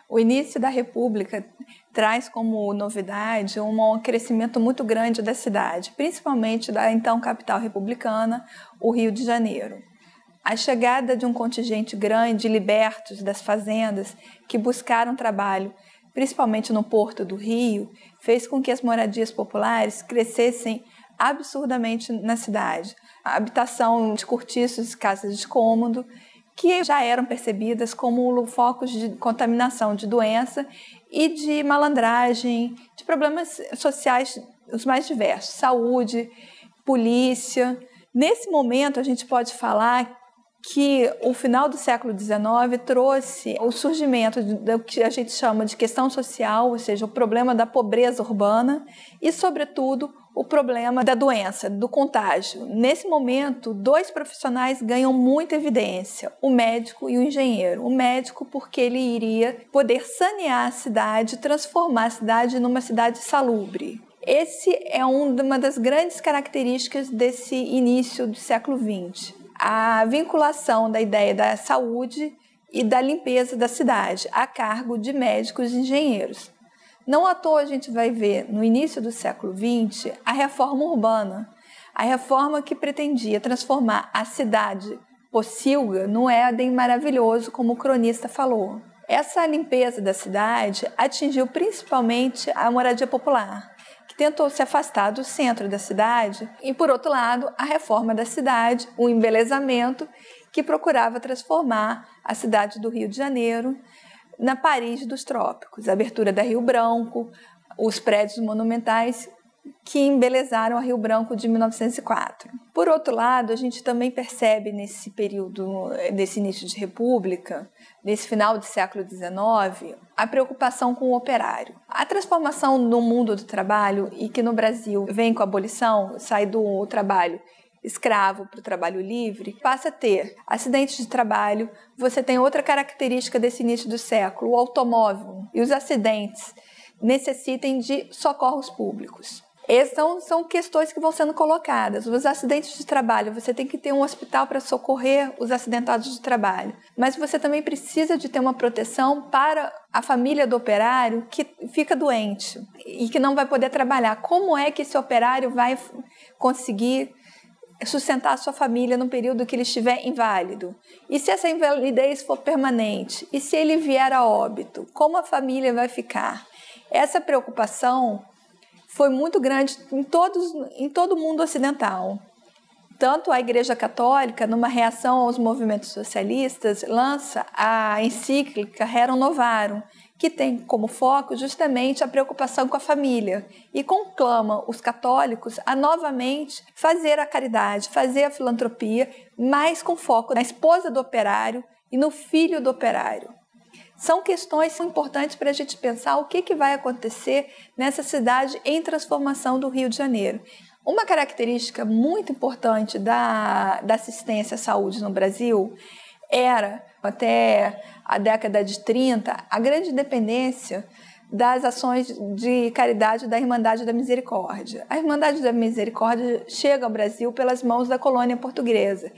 O início da República traz como novidade um crescimento muito grande da cidade, principalmente da então capital republicana, o Rio de Janeiro. A chegada de um contingente grande de libertos das fazendas que buscaram trabalho, principalmente no Porto do Rio, fez com que as moradias populares crescessem absurdamente na cidade. A habitação de cortiços e casas de cômodo, que já eram percebidas como focos de contaminação de doença e de malandragem, de problemas sociais os mais diversos, saúde, polícia. Nesse momento, a gente pode falar que o final do século XIX trouxe o surgimento do que a gente chama de questão social, ou seja, o problema da pobreza urbana e, sobretudo, o problema da doença, do contágio. Nesse momento, dois profissionais ganham muita evidência, o médico e o engenheiro. O médico porque ele iria poder sanear a cidade, transformar a cidade numa cidade salubre. Esse é uma das grandes características desse início do século XX. A vinculação da ideia da saúde e da limpeza da cidade a cargo de médicos e engenheiros. Não à toa a gente vai ver no início do século XX a reforma urbana, a reforma que pretendia transformar a cidade pocilga num Éden maravilhoso, como o cronista falou. Essa limpeza da cidade atingiu principalmente a moradia popular, que tentou se afastar do centro da cidade, e, por outro lado, a reforma da cidade, o embelezamento, que procurava transformar a cidade do Rio de Janeiro na Paris dos trópicos, a abertura da Rio Branco, os prédios monumentais que embelezaram a Rio Branco de 1904. Por outro lado, a gente também percebe nesse período, desse início de república, nesse final do século XIX, a preocupação com o operário. A transformação no mundo do trabalho, e que no Brasil vem com a abolição, sai do trabalho escravo para o trabalho livre, passa a ter acidentes de trabalho. Você tem outra característica desse início do século, o automóvel, e os acidentes necessitem de socorros públicos. Essas são questões que vão sendo colocadas. Os acidentes de trabalho, você tem que ter um hospital para socorrer os acidentados de trabalho, mas você também precisa de ter uma proteção para a família do operário que fica doente e que não vai poder trabalhar. Como é que esse operário vai conseguir sustentar a sua família no período que ele estiver inválido? E se essa invalidez for permanente? E se ele vier a óbito? Como a família vai ficar? Essa preocupação foi muito grande em todo o mundo ocidental. Tanto a Igreja Católica, numa reação aos movimentos socialistas, lança a encíclica Rerum Novarum, que tem como foco justamente a preocupação com a família, e conclama os católicos a novamente fazer a caridade, fazer a filantropia, mas com foco na esposa do operário e no filho do operário. São questões importantes para a gente pensar o que vai acontecer nessa cidade em transformação do Rio de Janeiro. Uma característica muito importante da assistência à saúde no Brasil era, até a década de 30, a grande dependência das ações de caridade da Irmandade da Misericórdia. A Irmandade da Misericórdia chega ao Brasil pelas mãos da colônia portuguesa.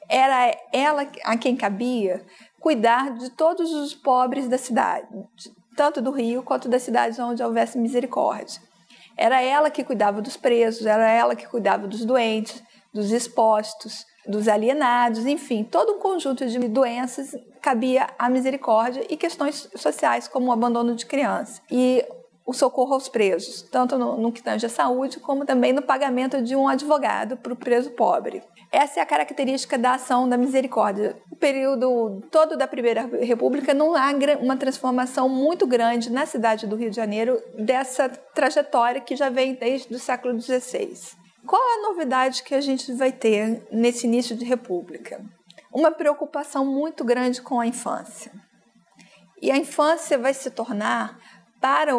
Era ela a quem cabia cuidar de todos os pobres da cidade, tanto do Rio quanto das cidades onde houvesse misericórdia. Era ela que cuidava dos presos, era ela que cuidava dos doentes, dos expostos, dos alienados, enfim, todo um conjunto de doenças cabia à misericórdia, e questões sociais como o abandono de criança. E o socorro aos presos, tanto no que tange a saúde, como também no pagamento de um advogado para o preso pobre. Essa é a característica da ação da misericórdia. O período todo da Primeira República não há uma transformação muito grande na cidade do Rio de Janeiro dessa trajetória que já vem desde o século XVI. Qual a novidade que a gente vai ter nesse início de república? Uma preocupação muito grande com a infância. E a infância vai se tornar, para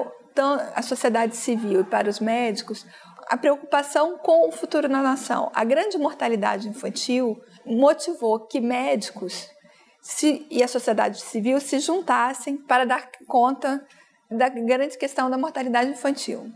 a sociedade civil e para os médicos, a preocupação com o futuro da nação. A grande mortalidade infantil motivou que médicos e a sociedade civil se juntassem para dar conta da grande questão da mortalidade infantil.